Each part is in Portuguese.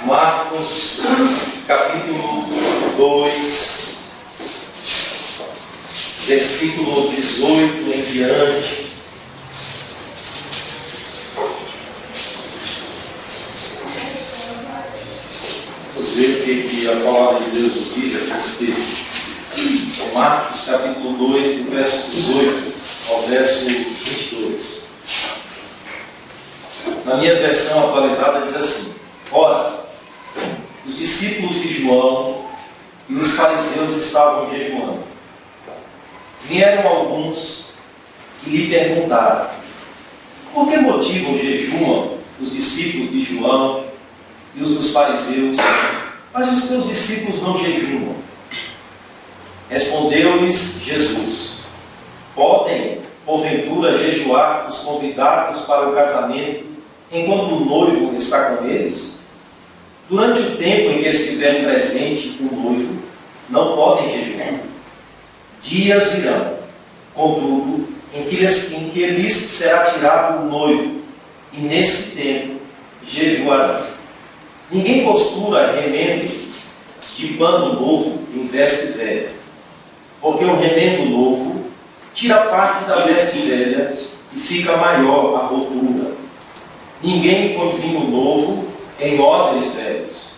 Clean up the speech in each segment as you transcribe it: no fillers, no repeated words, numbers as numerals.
Marcos, capítulo 2, versículo 18 em diante. Vamos ver o que a palavra de Deus nos diz aqui nesse texto. Marcos, capítulo 2, do verso 18 ao verso 22. Na minha versão atualizada diz assim: ora, os discípulos de João e os fariseus estavam jejuando. Vieram alguns que lhe perguntaram: por que motivo jejuam os discípulos de João e os dos fariseus, mas os teus discípulos não jejuam? Respondeu-lhes Jesus: podem, porventura, jejuar os convidados para o casamento, enquanto o noivo está com eles? Durante o tempo em que estiverem presente o noivo, não podem jejuar. Dias virão, contudo, em que lhes será tirado o noivo, e nesse tempo jejuarão. Ninguém costura remendo de pano novo em veste velha, porque o remendo novo tira parte da veste velha e fica maior a rotura. Ninguém põe vinho novo em odres velhos.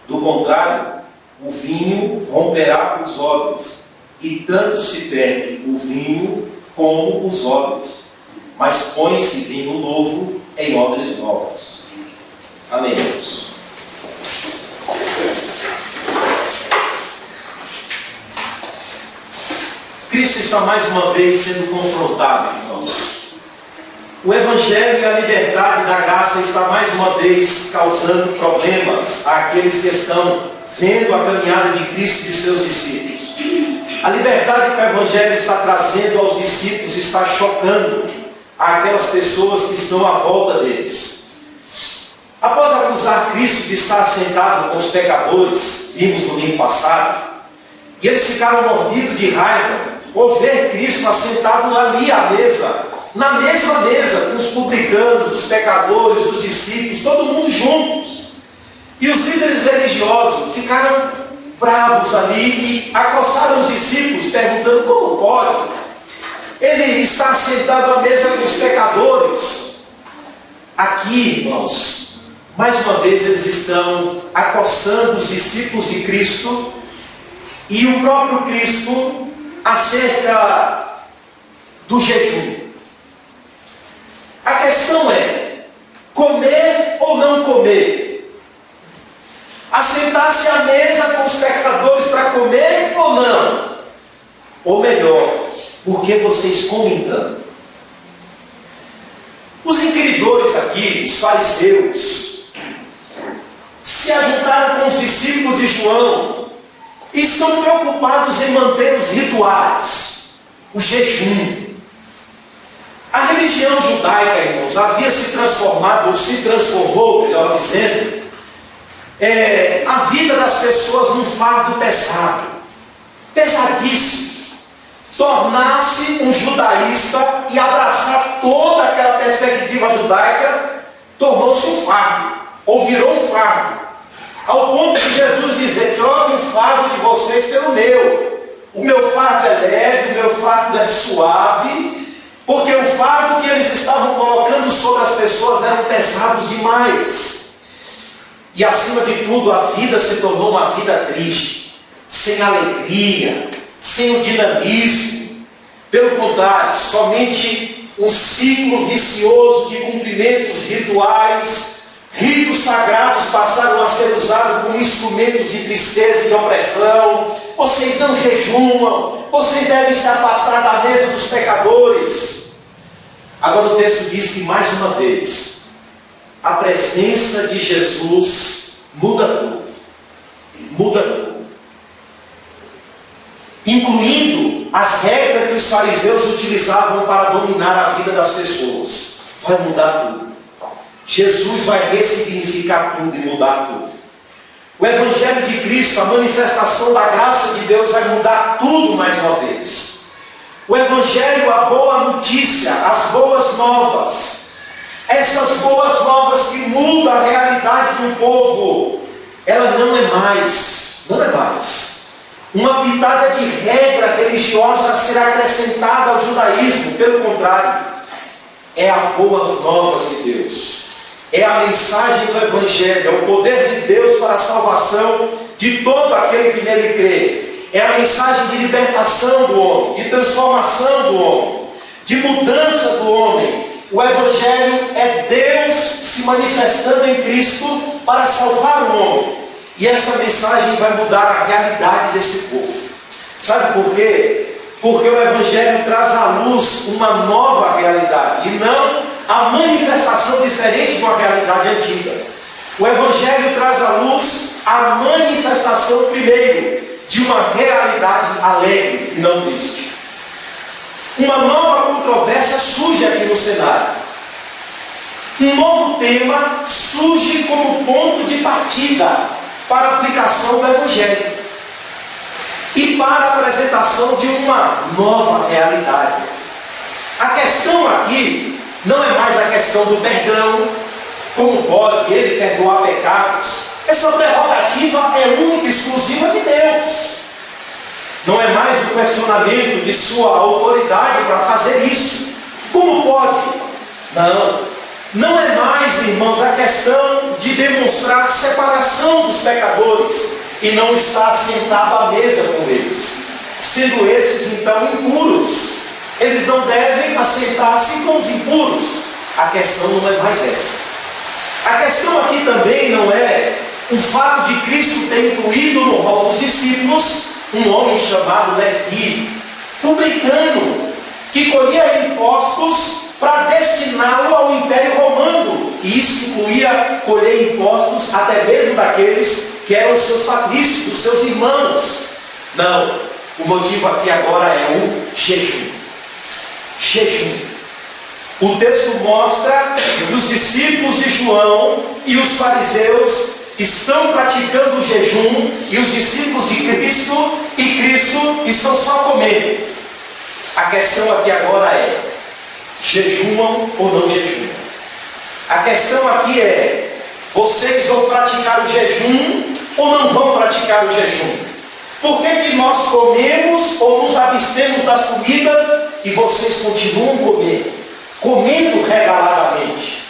Do contrário, o vinho romperá com os odres, e tanto se perde o vinho como os odres. Mas põe-se vinho novo em odres novos. Amém. Cristo está mais uma vez sendo confrontado, irmãos. O Evangelho e a liberdade da graça está mais uma vez causando problemas àqueles que estão vendo a caminhada de Cristo e de seus discípulos. A liberdade que o Evangelho está trazendo aos discípulos está chocando aquelas pessoas que estão à volta deles. Após acusar Cristo de estar sentado com os pecadores, vimos no domingo passado, e eles ficaram mordidos de raiva por ver Cristo assentado ali à mesa, na mesma mesa, com os publicanos, os pecadores, os discípulos, todo mundo juntos. E os líderes religiosos ficaram bravos ali e acossaram os discípulos, perguntando: como pode? Ele está sentado à mesa com os pecadores. Aqui, irmãos, mais uma vez eles estão acossando os discípulos de Cristo e o próprio Cristo acerca do jejum. A questão é: comer ou não comer? Assentar-se à mesa com os pecadores para comer ou não? Ou melhor, por que vocês comem tanto? Os inquiridores aqui, os fariseus, se ajuntaram com os discípulos de João e estão preocupados em manter os rituais, o jejum. A religião judaica, irmãos, havia se transformado, ou se transformou, melhor dizendo, a vida das pessoas num fardo pesado, pesadíssimo. Tornar-se um judaísta e abraçar toda aquela perspectiva judaica tornou-se um fardo, ou virou um fardo, ao ponto de Jesus dizer: troque o fardo de vocês pelo meu. O meu fardo é leve, o meu fardo é suave, porque o fardo que eles estavam colocando sobre as pessoas eram pesados demais. E acima de tudo, a vida se tornou uma vida triste, sem alegria, sem o dinamismo. Pelo contrário, somente um ciclo vicioso de cumprimentos rituais, ritos sagrados passaram a ser usados como instrumentos de tristeza e de opressão. Vocês não jejuam, vocês devem se afastar da mesa dos pecadores. Agora o texto diz que, mais uma vez, a presença de Jesus muda tudo. Muda tudo. Incluindo as regras que os fariseus utilizavam para dominar a vida das pessoas. Vai mudar tudo. Jesus vai ressignificar tudo e mudar tudo. O Evangelho de Cristo, a manifestação da graça de Deus, vai mudar tudo mais uma vez. O Evangelho, a boa notícia, as boas novas, essas boas novas que mudam a realidade de um povo ela não é mais uma pitada de regra religiosa a ser acrescentada ao judaísmo. Pelo contrário, é a boas novas de Deus. É a mensagem do Evangelho, é o poder de Deus para a salvação de todo aquele que nele crê. É a mensagem de libertação do homem, de transformação do homem, de mudança do homem. O Evangelho é Deus se manifestando em Cristo para salvar o homem. E essa mensagem vai mudar a realidade desse povo. Sabe por quê? Porque o Evangelho traz à luz uma nova realidade e não a manifestação diferente de uma realidade antiga. O Evangelho traz à luz a manifestação primeiro de uma realidade alegre e não triste. Uma nova controvérsia surge aqui no cenário. Um novo tema surge como ponto de partida para a aplicação do Evangelho e para a apresentação de uma nova realidade. A questão aqui não é mais a questão do perdão, como pode ele perdoar pecados. Essa prerrogativa é única e exclusiva de Deus. Não é mais o questionamento de sua autoridade para fazer isso. Como pode? Não é mais, irmãos, a questão de demonstrar separação dos pecadores e não estar sentado à mesa com eles. Sendo esses, então, impuros, eles não devem assentar-se com os impuros. A questão não é mais essa. A questão aqui também não é o fato de Cristo ter incluído no rol dos discípulos um homem chamado Levi, publicano, que colhia impostos para destiná-lo ao Império Romano. E isso incluía colher impostos até mesmo daqueles que eram os seus patrícios, dos seus irmãos. Não, o motivo aqui agora é o jejum. Jejum. O texto mostra que os discípulos de João e os fariseus estão praticando o jejum e os discípulos de Cristo e Cristo estão só comendo. A questão aqui agora é: jejumam ou não jejumam? A questão aqui é: vocês vão praticar o jejum ou não vão praticar o jejum? Por que nós comemos ou nos abstemos das comidas e vocês continuam comendo regaladamente?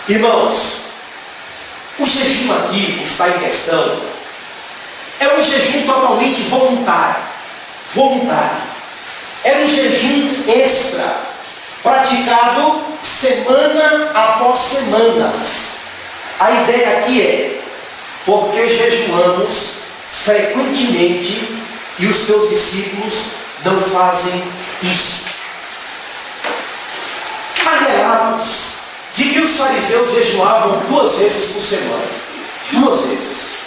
Irmãos, o jejum aqui que está em questão é um jejum totalmente voluntário. É um jejum extra, praticado semana após semanas. A ideia aqui é: porque jejuamos frequentemente e os teus discípulos não fazem isso. Há relatos de que os fariseus jejuavam 2 vezes por semana. 2 vezes.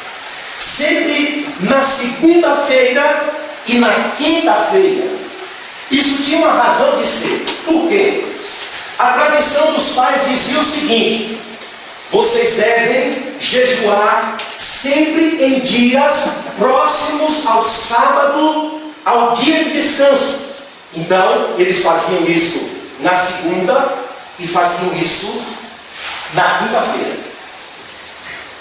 Sempre na segunda-feira e na quinta-feira. Isso tinha uma razão de ser. Por quê? A tradição dos pais dizia o seguinte: vocês devem jejuar sempre em dias próximos ao sábado, ao dia de descanso. Então, eles faziam isso na segunda e faziam isso na quinta-feira.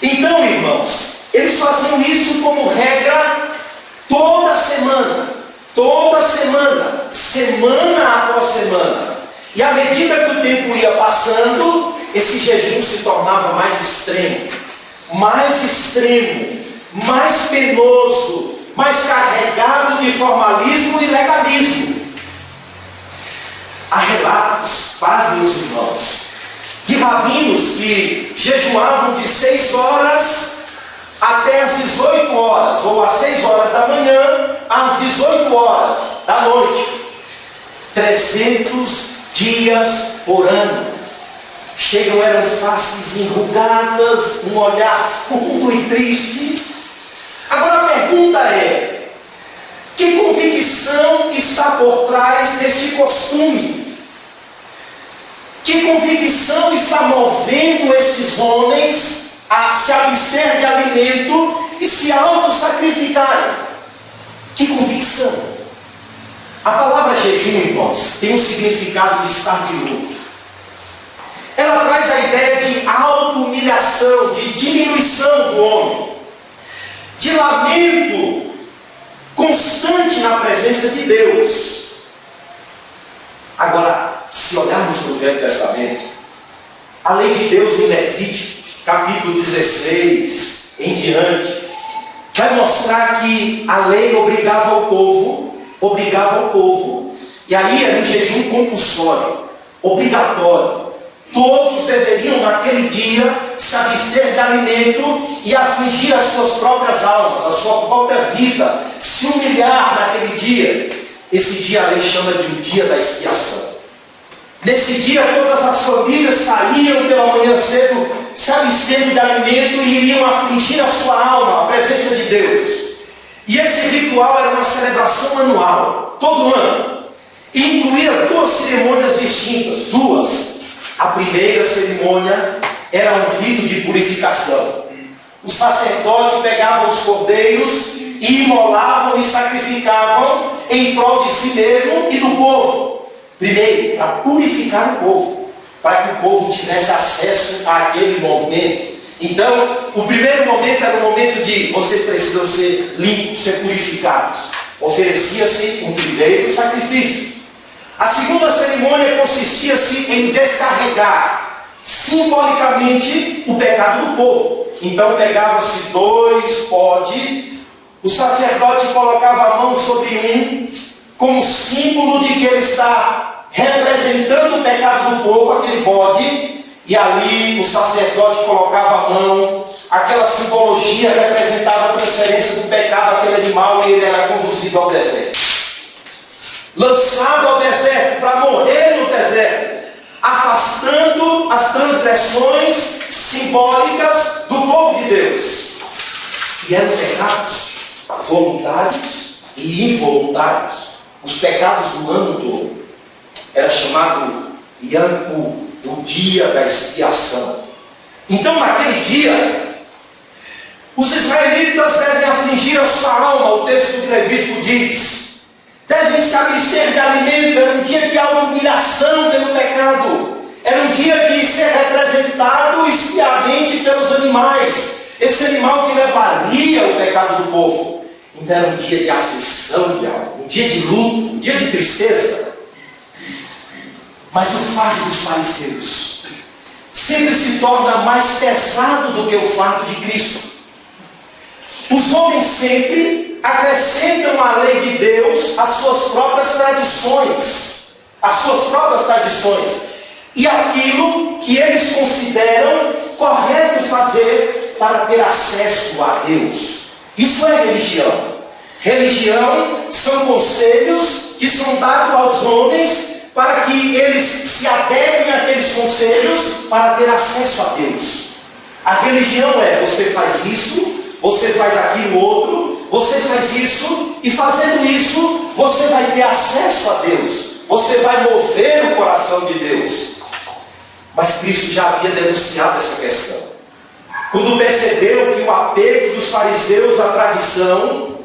Então, irmãos, eles faziam isso como regra toda semana, semana após semana. E à medida que o tempo ia passando, esse jejum se tornava mais extremo, mais penoso, mais carregado de formalismo e legalismo. Há relatos, paz, meus irmãos, de rabinos que jejuavam de 6 horas até as 18 horas, ou às 6 horas da manhã, às 18 horas da noite. 300 dias por ano. Eram faces enrugadas, um olhar fundo e triste. Agora a pergunta é: que convicção está por trás desse costume? Que convicção está movendo esses homens a se abster de alimento e se auto-sacrificarem? Que convicção? A palavra jejum, irmãos, tem um significado de estar de luto. Ela traz a ideia de auto-humilhação, de diminuição do homem, de lamento constante na presença de Deus. Agora, se olharmos para o Velho Testamento, a lei de Deus em Levítico, capítulo 16 em diante, vai mostrar que a lei obrigava o povo, e aí era um jejum compulsório, obrigatório. Todos deveriam naquele dia se abster de alimento e afligir as suas próprias almas, a sua própria vida, se humilhar naquele dia. Esse dia a lei chama de o dia da expiação. Nesse dia todas as famílias saíam pela manhã cedo, se abstendo de alimento e iriam afligir a sua alma, a presença de Deus. E esse ritual era uma celebração anual, todo ano, e incluía 2 cerimônias distintas, 2. A primeira cerimônia era um rito de purificação. O sacerdote pegava os cordeiros e imolavam e sacrificavam em prol de si mesmo e do povo. Primeiro, para purificar o povo, para que o povo tivesse acesso àquele momento. Então, o primeiro momento era o momento de vocês precisam ser limpos, ser purificados. Oferecia-se um primeiro sacrifício. A segunda cerimônia consistia-se em descarregar simbolicamente o pecado do povo. Então pegava-se 2 podes, o sacerdote colocava a mão sobre um, como símbolo de que ele está representando o pecado do povo, aquele bode, e ali o sacerdote colocava a mão, aquela simbologia representava a transferência do pecado àquele animal e ele era conduzido ao deserto. Lançado ao deserto, para morrer no deserto, afastando as transgressões simbólicas do povo de Deus. E eram pecados voluntários e involuntários. Os pecados do ano todo. Era chamado Yom Kippur, o dia da expiação. Então naquele dia, os israelitas devem afligir a sua alma, o texto de Levítico diz. Devem se abster de alimento, era um dia de auto-humilhação pelo pecado. Era um dia de ser representado expiamente pelos animais. Esse animal que levaria o pecado do povo. Então era um dia de aflição de alma, um dia de luto, um dia de tristeza. Mas o fardo dos fariseus sempre se torna mais pesado do que o fardo de Cristo. Os homens sempre acrescentam à lei de Deus as suas próprias tradições. As suas próprias tradições. E aquilo que eles consideram correto fazer para ter acesso a Deus. Isso é religião. Religião são conselhos que são dados aos homens para que eles se adequem àqueles conselhos para ter acesso a Deus. A religião é: você faz isso, você faz aquilo outro, você faz isso, e fazendo isso, você vai ter acesso a Deus. Você vai mover o coração de Deus. Mas Cristo já havia denunciado essa questão. Quando percebeu que o apego dos fariseus à tradição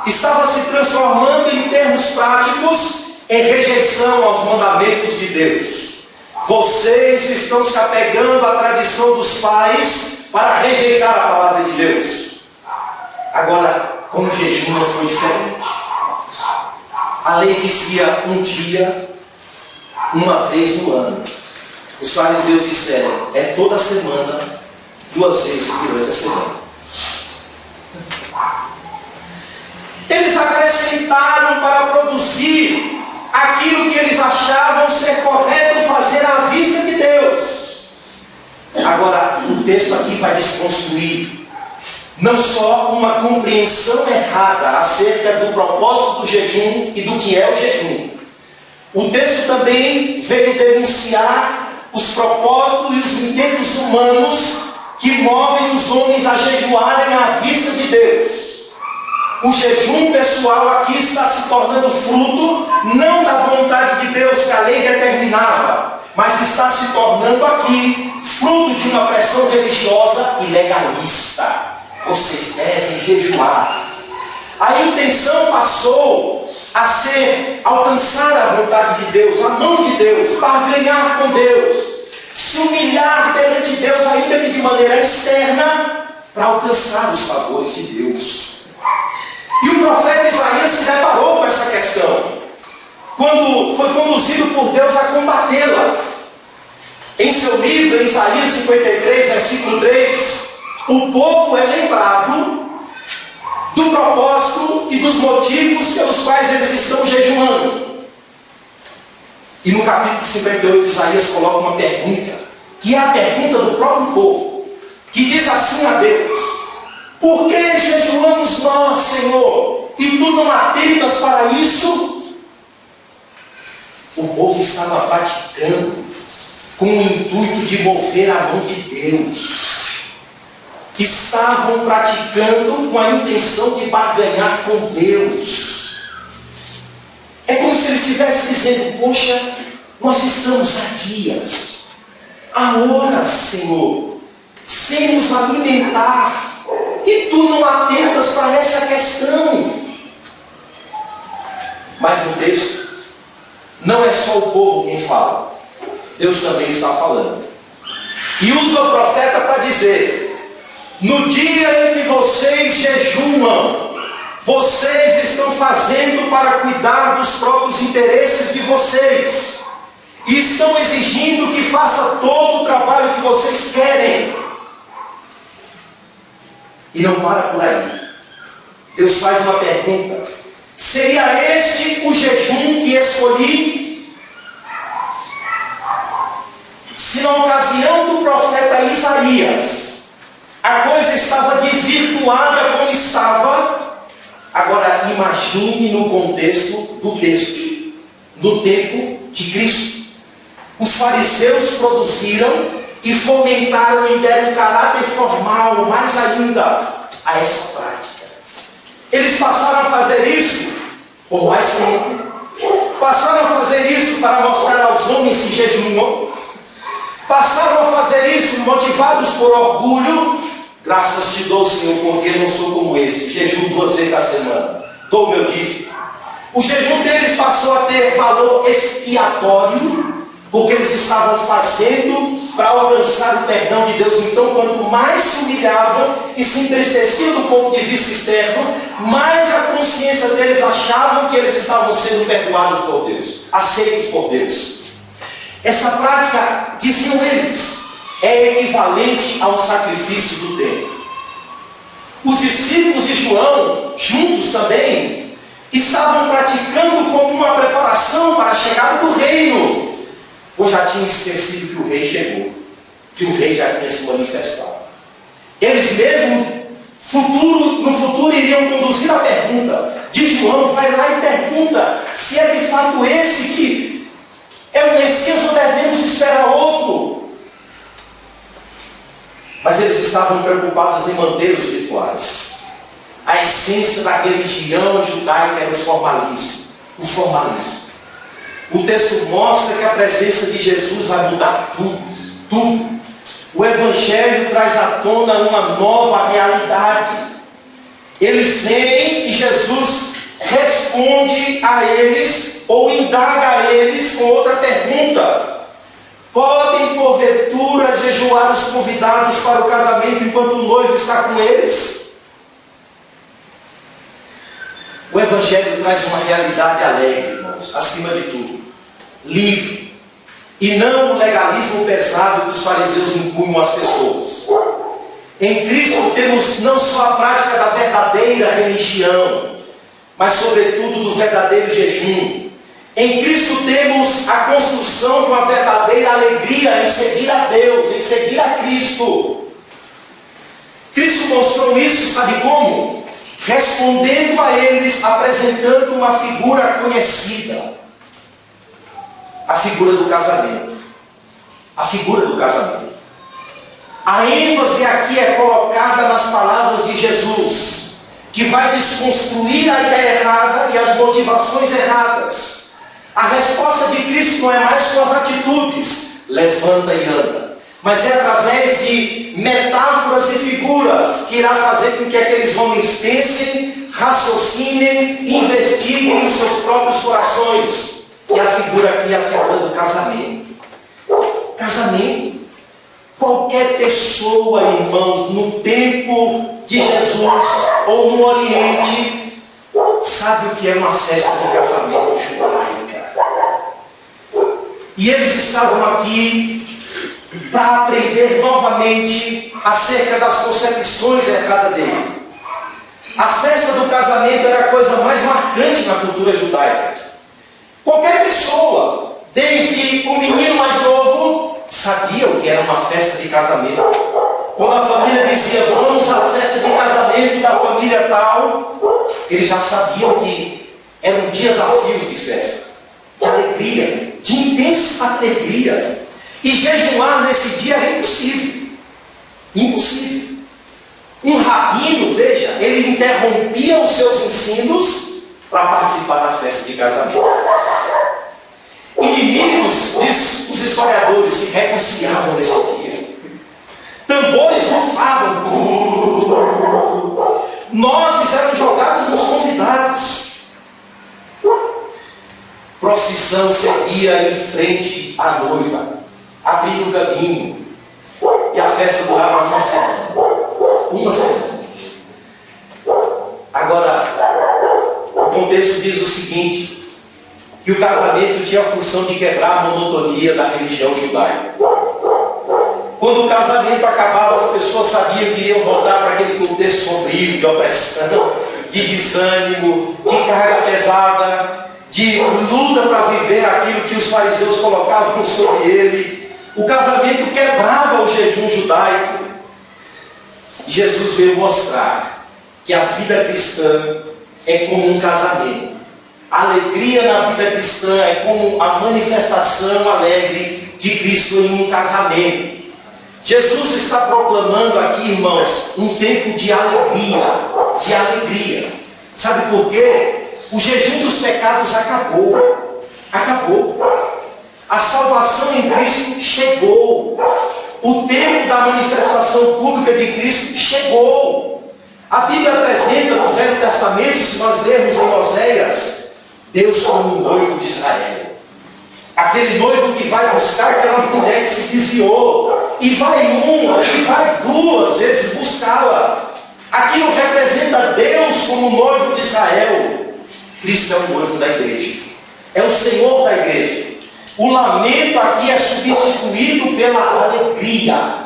estava se transformando em termos práticos em rejeição aos mandamentos de Deus. Vocês estão se apegando à tradição dos pais para rejeitar a palavra de Deus. Agora, com o jejum não foi diferente. A lei dizia um dia, uma vez no ano. Os fariseus disseram: é toda semana, 2 vezes durante a semana. Eles acrescentaram para produzir aquilo que eles achavam ser correto fazer à vista de Deus. Agora, o texto aqui vai desconstruir não só uma compreensão errada acerca do propósito do jejum e do que é o jejum. O texto também veio denunciar os propósitos e os intentos humanos que movem os homens a jejuarem à vista de Deus. O jejum pessoal aqui está se tornando fruto não da vontade de Deus que a lei determinava, mas está se tornando aqui fruto de uma pressão religiosa e legalista. Vocês devem jejuar. A intenção passou a ser alcançar a vontade de Deus, a mão de Deus, barganhar com Deus, se humilhar perante Deus, ainda que de maneira externa, para alcançar os favores de Deus. E o profeta Isaías se deparou com essa questão, quando foi conduzido por Deus a combatê-la. Em seu livro, em Isaías 53, versículo 3, o povo é lembrado do propósito e dos motivos pelos quais eles estão jejuando. E no capítulo 58, Isaías coloca uma pergunta, que é a pergunta do próprio povo, que diz assim a Deus: por que jejuamos nós, Senhor, e tu não atentas para isso? O povo estava praticando com o intuito de mover a mão de Deus. Estavam praticando com a intenção de barganhar com Deus. É como se ele estivesse dizendo: poxa, nós estamos há dias, há horas, Senhor, sem nos alimentar, e tu não atentas para essa questão. Mas no texto, não é só o povo quem fala, Deus também está falando. E usa o profeta para dizer: no dia em que vocês jejuam, vocês estão fazendo para cuidar dos próprios interesses de vocês, e estão exigindo que faça todo o trabalho que vocês querem. E não para por aí. Deus faz uma pergunta: seria este o jejum que escolhi? Se na ocasião do profeta Isaías a coisa estava desvirtuada como estava, agora imagine no contexto do texto, no tempo de Cristo. Os fariseus produziram e fomentaram e deram caráter formal, mais ainda, a essa prática. Eles passaram a fazer isso por mais tempo. Passaram a fazer isso para mostrar aos homens que jejuam. Passaram a fazer isso motivados por orgulho. Graças te dou, Senhor, porque não sou como esse. Jejum 2 vezes na semana. Dou o meu dízimo. O jejum deles passou a ter valor expiatório, porque eles estavam fazendo para alcançar o perdão de Deus. Então, quanto mais se humilhavam e se entristeciam do ponto de vista externo, mais a consciência deles achavam que eles estavam sendo perdoados por Deus, aceitos por Deus. Essa prática, diziam eles, é equivalente ao sacrifício do templo. Os discípulos de João, juntos também, estavam praticando como uma preparação para a chegada do reino, pois já tinham esquecido que o rei chegou, que o rei já tinha se manifestado. Eles mesmos, no futuro, iriam conduzir a pergunta de João: vai lá e pergunta se é de fato esse que é o Messias ou devemos esperar outro. Mas eles estavam preocupados em manter os rituais. A essência da religião judaica era o formalismo. O texto mostra que a presença de Jesus vai mudar tudo. O Evangelho traz à tona uma nova realidade. Eles vêm e Jesus responde a eles, ou indaga a eles com outra pergunta: podem porventura jejuar os convidados para o casamento enquanto o noivo está com eles? O Evangelho traz uma realidade alegre, irmãos, acima de tudo, livre, e não o legalismo pesado que os fariseus impunham às pessoas. Em Cristo temos não só a prática da verdadeira religião, mas sobretudo do verdadeiro jejum. Em Cristo temos a construção de uma verdadeira alegria em seguir a Deus, em seguir a Cristo. Cristo mostrou isso, sabe como? Respondendo a eles, apresentando uma figura conhecida. A figura do casamento. A figura do casamento. A ênfase aqui é colocada nas palavras de Jesus, que vai desconstruir a ideia errada e as motivações erradas. A resposta de Cristo não é mais com as atitudes, levanta e anda, mas é através de metáforas e figuras que irá fazer com que aqueles homens pensem, raciocinem, investiguem nos seus próprios corações. E a figura aqui é a figura do casamento. Casamento. Qualquer pessoa, irmãos, no tempo de Jesus ou no Oriente, sabe o que é uma festa de casamento judaica. E eles estavam aqui para aprender novamente acerca das concepções erradas dele. A festa do casamento era a coisa mais marcante na cultura judaica. Qualquer pessoa, desde o menino mais novo, sabia o que era uma festa de casamento. Quando a família dizia, vamos à festa de casamento da família tal, eles já sabiam que eram desafios de festa, de alegria, de intensa alegria. E jejuar nesse dia era impossível. Impossível. Um rabino, veja, ele interrompia os seus ensinos para participar da festa de casamento. Inimigos, os historiadores, se reconciliavam nesse dia. Tambores bufavam. Nozes eram jogados nos convidados. Procissão seguia em frente à noiva, abrindo o caminho. E a festa durava uma semana. Uma semana. Agora, o contexto diz o seguinte, que o casamento tinha a função de quebrar a monotonia da religião judaica. Quando o casamento acabava, as pessoas sabiam que iriam voltar para aquele contexto sombrio, de opressão, de desânimo, de carga pesada, de luta para viver aquilo que os fariseus colocavam sobre ele. O casamento quebrava o jejum judaico. E Jesus veio mostrar que a vida cristã é como um casamento. A alegria na vida cristã é como a manifestação alegre de Cristo em um casamento. Jesus está proclamando aqui, irmãos, um tempo de alegria, de alegria. Sabe por quê? O jejum dos pecados acabou. Acabou. A salvação em Cristo chegou. O tempo da manifestação pública de Cristo chegou. A Bíblia apresenta no Velho Testamento, se nós lermos em Oséias, Deus como um noivo de Israel. Aquele noivo que vai buscar aquela mulher que se desviou. E vai uma, e vai duas vezes buscá-la. Aquilo representa Deus como noivo de Israel. Cristo é o noivo da igreja. É o Senhor da igreja. O lamento aqui é substituído pela alegria.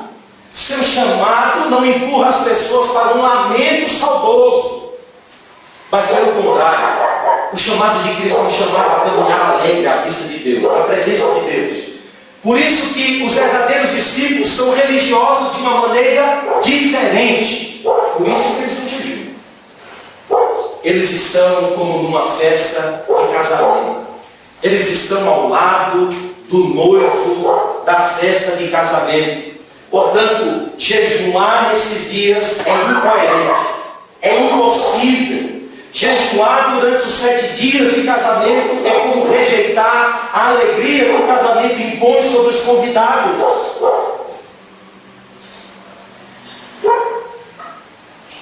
Seu chamado não empurra as pessoas para um lamento saudoso. Mas pelo contrário, o chamado de Cristo é um chamado a caminhar alegre à vista de Deus, à presença de Deus. Por isso que os verdadeiros discípulos são religiosos de uma maneira diferente. Por isso que eles não jejuam. Eles estão como numa festa de casamento. Eles estão ao lado do noivo da festa de casamento. Portanto, jejuar nesses dias é incoerente, é impossível. Jejuar durante os 7 dias de casamento é como rejeitar a alegria que o casamento impõe sobre os convidados.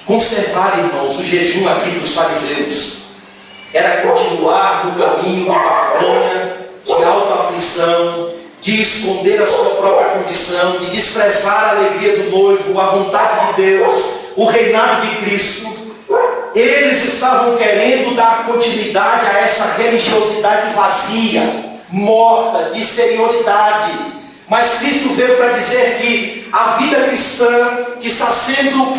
Conservar, irmãos, o jejum aqui dos fariseus era continuar no caminho de barganha, de autoaflição, de esconder a sua própria condição, de desprezar a alegria do noivo, a vontade de Deus, o reinado de Cristo. Eles estavam querendo dar continuidade a essa religiosidade vazia, morta, de exterioridade. Mas Cristo veio para dizer que a vida cristã que está sendo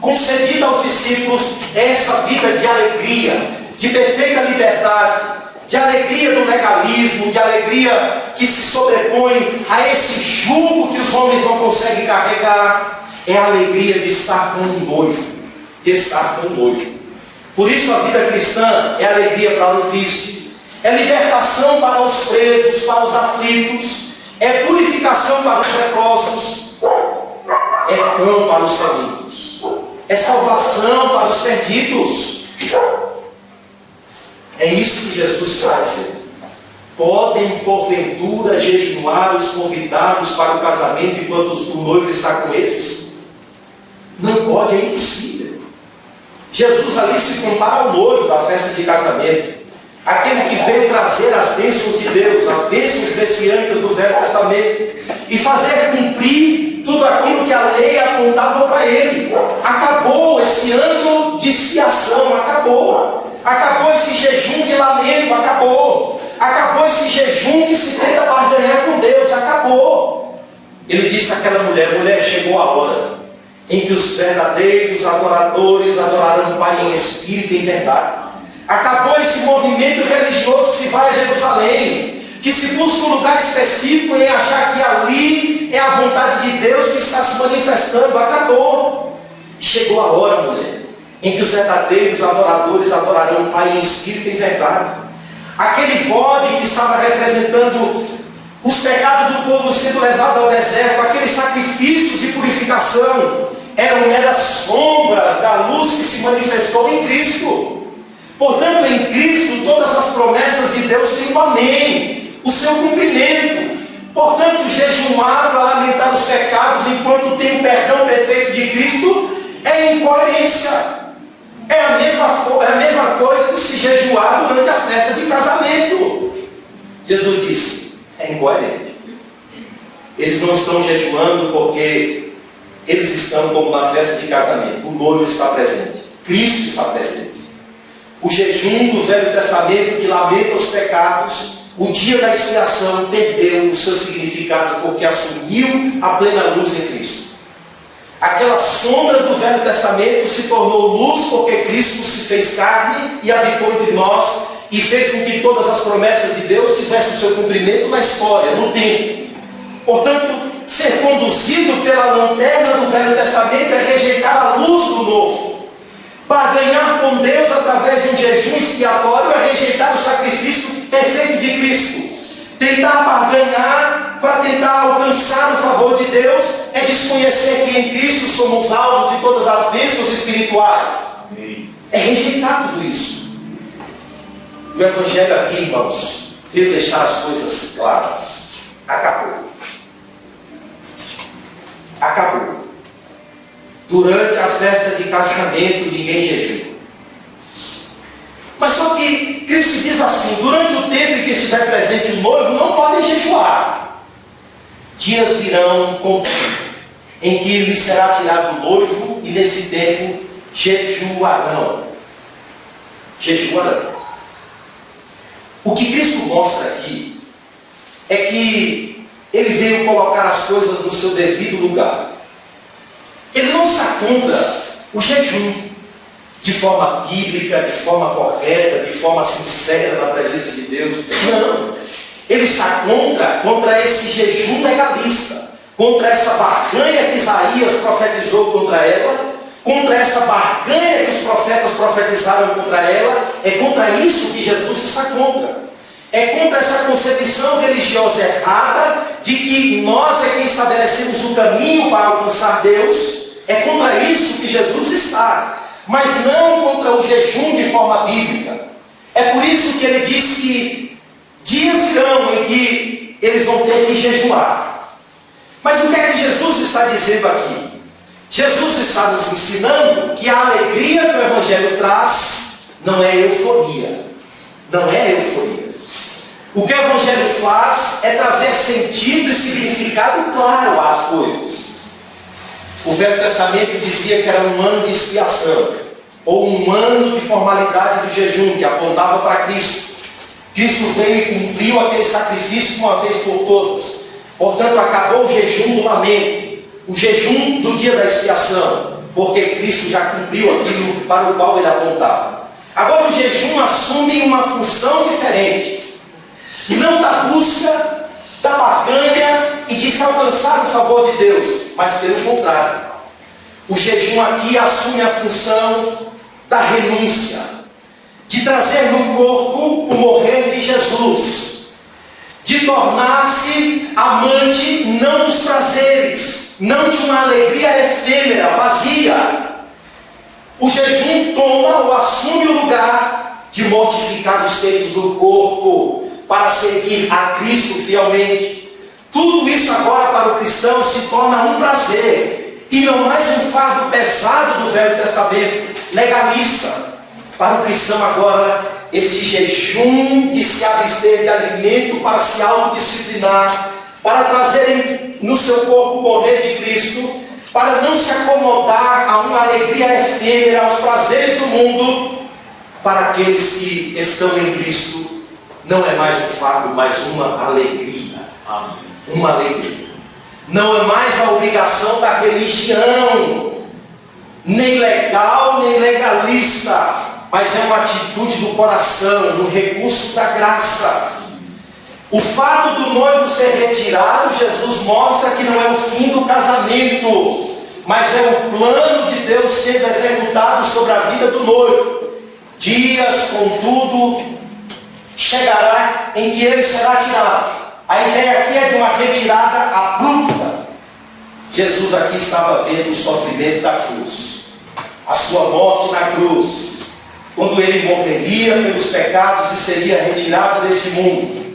concedida aos discípulos é essa vida de alegria, de perfeita liberdade, de alegria do legalismo, de alegria que se sobrepõe a esse jugo que os homens não conseguem carregar. É a alegria de estar com um noivo, de estar com um noivo. Por isso a vida cristã é alegria para o triste, é libertação para os presos, para os aflitos, é purificação para os leprosos, é pão para os famintos, é salvação para os perdidos. É isso que Jesus está dizendo. Podem porventura jejuar os convidados para o casamento enquanto o noivo está com eles? Não pode, é impossível. Jesus ali se compara ao noivo da festa de casamento, aquele que veio trazer as bênçãos de Deus, as bênçãos messiânicas do Velho Testamento, e fazer cumprir tudo aquilo que a lei apontava para ele. Acabou esse ano de expiação, acabou. Acabou esse jejum de lamento, acabou. Acabou esse jejum que se tenta barganhar com Deus, acabou. Ele disse àquela mulher, chegou a hora em que os verdadeiros adoradores adorarão o Pai em espírito e em verdade. Acabou esse movimento religioso que se vai a Jerusalém, que se busca um lugar específico em achar que ali é a vontade de Deus que está se manifestando. Acabou. Chegou a hora, mulher, em que os verdadeiros adoradores adorarão o Pai em espírito e em verdade. Aquele bode que estava representando os pecados do povo sendo levado ao deserto, aqueles sacrifícios de purificação, eram meras sombras da luz que se manifestou em Cristo. Portanto, em Cristo, todas as promessas de Deus têm um amém, o seu cumprimento. Portanto, jejuar para lamentar os pecados enquanto tem o perdão perfeito de Cristo é incoerência. É a mesma coisa que se jejuar durante a festa de casamento. Jesus disse, é incoerente. Eles não estão jejuando porque eles estão como na festa de casamento. O noivo está presente, Cristo está presente. O jejum do Velho Testamento que lamenta os pecados, o dia da expiação perdeu o seu significado porque assumiu a plena luz em Cristo. Aquelas sombras do Velho Testamento se tornou luz porque Cristo se fez carne e habitou entre nós e fez com que todas as promessas de Deus tivessem o seu cumprimento na história, no tempo. Portanto, ser conduzido pela lanterna do Velho Testamento é rejeitar a luz do Novo. Barganhar com Deus através de um jejum expiatório é rejeitar o sacrifício perfeito de Cristo. Tentar barganhar para tentar alcançar o favor de Deus é desconhecer que em Cristo somos alvos de todas as bênçãos espirituais. É rejeitar tudo isso. O Evangelho aqui, irmãos, veio deixar as coisas claras. Acabou. Acabou. Durante a festa de casamento, ninguém jejua. Mas só que Cristo diz assim, durante o tempo em que estiver presente o noivo, não podem jejuar. Dias virão contudo, em que lhe será tirado o noivo, e nesse tempo jejuarão. Jejuarão. O que Cristo mostra aqui é que ele veio colocar as coisas no seu devido lugar. Ele não se contra o jejum de forma bíblica, de forma correta, de forma sincera na presença de Deus. Não. Ele se contra esse jejum legalista, contra essa barganha que Isaías profetizou contra ela, contra essa barganha que os profetas profetizaram contra ela. É contra isso que Jesus está contra. É contra essa concepção religiosa errada de que nós é quem estabelecemos o caminho para alcançar Deus. É contra isso que Jesus está, mas não contra o jejum de forma bíblica. É por isso que ele diz que dias virão em que eles vão ter que jejuar. Mas o que é que Jesus está dizendo aqui? Jesus está nos ensinando que a alegria que o Evangelho traz não é euforia. Não é euforia. O que o Evangelho faz é trazer sentido e significado claro às coisas. O Velho Testamento dizia que era um ano de expiação, ou um ano de formalidade do jejum, que apontava para Cristo. Cristo veio e cumpriu aquele sacrifício de uma vez por todas. Portanto, acabou o jejum do lamento, o jejum do dia da expiação, porque Cristo já cumpriu aquilo para o qual ele apontava. Agora o jejum assume uma função diferente, não da busca, da barganha e de se alcançar o favor de Deus, mas pelo contrário. O jejum aqui assume a função da renúncia, de trazer no corpo o morrer de Jesus, de tornar-se amante não dos prazeres, não de uma alegria efêmera, vazia. O jejum toma ou assume o lugar de mortificar os feitos do corpo para seguir a Cristo fielmente. Tudo isso agora para o cristão se torna um prazer e não mais um fardo pesado do Velho Testamento, legalista. Para o cristão agora, este jejum de se abster de alimento para se autodisciplinar, para trazerem no seu corpo o morrer de Cristo, para não se acomodar a uma alegria efêmera, aos prazeres do mundo. Para aqueles que estão em Cristo, não é mais um fardo, mas uma alegria. Amém. Uma alegria. Não é mais a obrigação da religião, nem legal, nem legalista, mas é uma atitude do coração, um recurso da graça. O fato do noivo ser retirado, Jesus mostra que não é o fim do casamento, mas é o plano de Deus sendo executado sobre a vida do noivo. Dias, contudo, chegará em que ele será tirado. A ideia aqui é de uma retirada abrupta. Jesus aqui estava vendo o sofrimento da cruz, a sua morte na cruz, quando ele morreria pelos pecados e seria retirado deste mundo.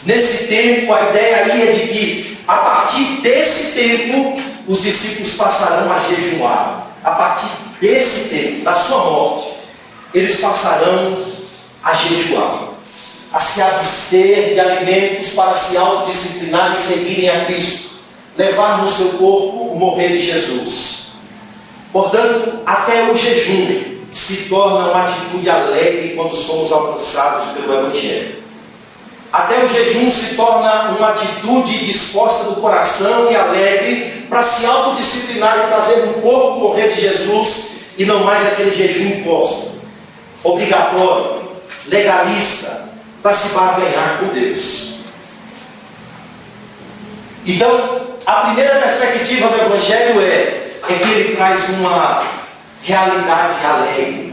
Nesse tempo, a ideia aí é de que, a partir desse tempo, os discípulos passarão a jejuar. A partir desse tempo, da sua morte, eles passarão a jejuar, a se abster de alimentos para se autodisciplinar e seguirem a Cristo, levar no seu corpo o morrer de Jesus. Portanto, até o jejum se torna uma atitude alegre quando somos alcançados pelo Evangelho. Até o jejum se torna uma atitude disposta do coração e alegre para se autodisciplinar e trazer no corpo o morrer de Jesus, e não mais aquele jejum imposto, obrigatório, legalista, para se barganhar com Deus. Então, a primeira perspectiva do Evangelho é que ele traz uma realidade alegre.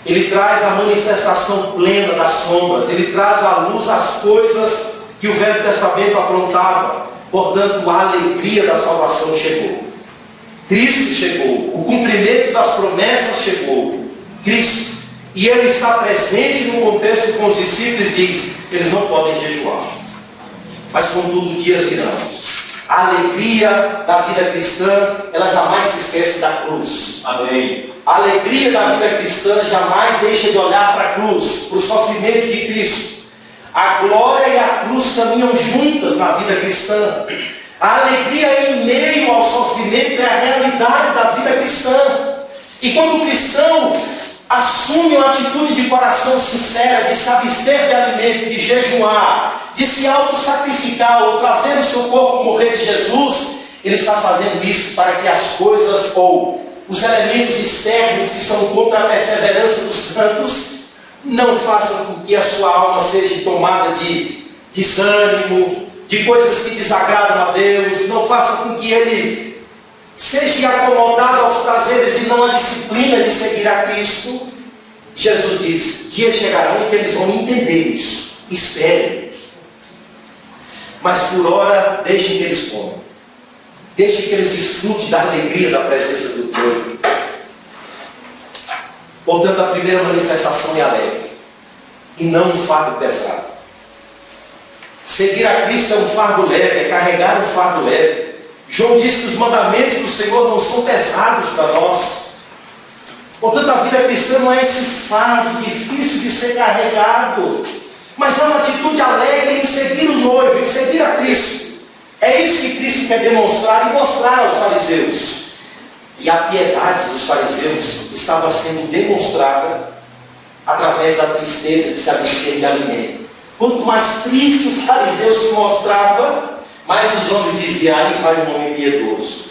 Ele traz a manifestação plena das sombras. Ele traz à luz as coisas que o Velho Testamento aprontava. Portanto, a alegria da salvação chegou. Cristo chegou. O cumprimento das promessas chegou. Cristo. E ele está presente no contexto com os discípulos e diz: eles não podem jejuar. Mas contudo, dias virão. A alegria da vida cristã, ela jamais se esquece da cruz. Amém. A alegria da vida cristã jamais deixa de olhar para a cruz, para o sofrimento de Cristo. A glória e a cruz caminham juntas na vida cristã. A alegria em meio ao sofrimento é a realidade da vida cristã. E quando o cristão assume uma atitude de coração sincera, de se abster de alimento, de jejuar, de se auto-sacrificar ou trazer no seu corpo o morrer de Jesus, ele está fazendo isso para que as coisas ou os elementos externos que são contra a perseverança dos santos não façam com que a sua alma seja tomada de desânimo, de coisas que desagradam a Deus, não faça com que ele seja acomodado aos prazeres e não à disciplina de seguir a Cristo. Jesus diz: dias chegarão que eles vão entender isso. Esperem. Mas por hora, deixem que eles comam. Deixem que eles desfrutem da alegria da presença do noivo. Portanto, a primeira manifestação é alegre, e não um fardo pesado. Seguir a Cristo é um fardo leve, é carregar um fardo leve. João diz que os mandamentos do Senhor não são pesados para nós. Portanto, a vida cristã não é esse fardo difícil de ser carregado, mas é uma atitude alegre em seguir o noivo, em seguir a Cristo. É isso que Cristo quer demonstrar e mostrar aos fariseus. E a piedade dos fariseus estava sendo demonstrada através da tristeza de se abster de alimento. Quanto mais triste o fariseu se mostrava, mais os homens diziam: aí vai um homem piedoso.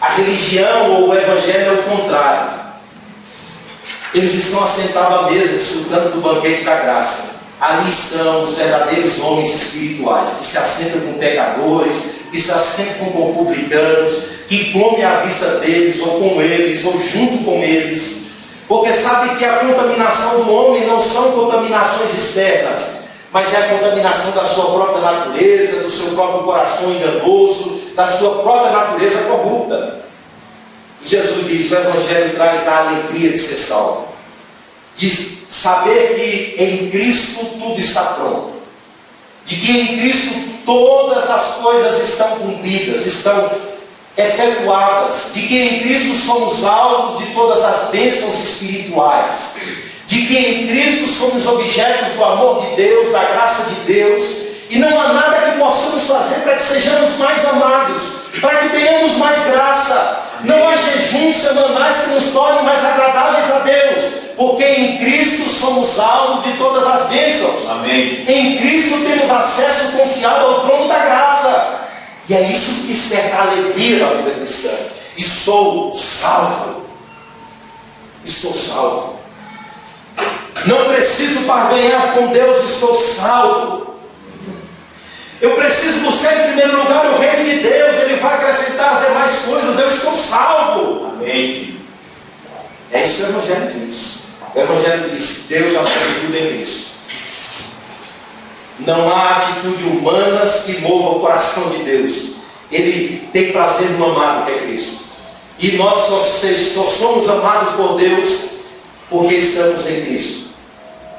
A religião ou o evangelho é o contrário. Eles estão assentados à mesa, desfrutando do banquete da graça. Ali estão os verdadeiros homens espirituais, que se assentam com pecadores, que se assentam com publicanos, que comem à vista deles, ou com eles, ou junto com eles, porque sabem que a contaminação do homem não são contaminações externas, mas é a contaminação da sua própria natureza, do seu próprio coração enganoso, da sua própria natureza corrupta. E Jesus diz: o Evangelho traz a alegria de ser salvo, diz saber que em Cristo tudo está pronto, de que em Cristo todas as coisas estão cumpridas, estão efetuadas, de que em Cristo somos alvos de todas as bênçãos espirituais, de que em Cristo somos objetos do amor de Deus, da graça de Deus, E não há nada que possamos fazer para que sejamos mais amados, para que tenhamos mais graça. Não há jejuns semanais que nos tornem mais agradáveis a Deus, porque em Cristo somos alvos de todas as bênçãos. Amém. Em Cristo temos acesso confiado ao trono da graça. E é isso que desperta a alegria da vida cristã. Estou salvo. Estou salvo. Não preciso barganhar com Deus, estou salvo. Eu preciso buscar em primeiro lugar o reino de Deus, Ele vai acrescentar as demais coisas, eu estou salvo. Amém. É isso que o Evangelho diz. O Evangelho diz: Deus já fez tudo em Cristo. Não há atitude humanas que mova o coração de Deus. Ele tem prazer no amado que é Cristo. E nós só somos amados por Deus porque estamos em Cristo.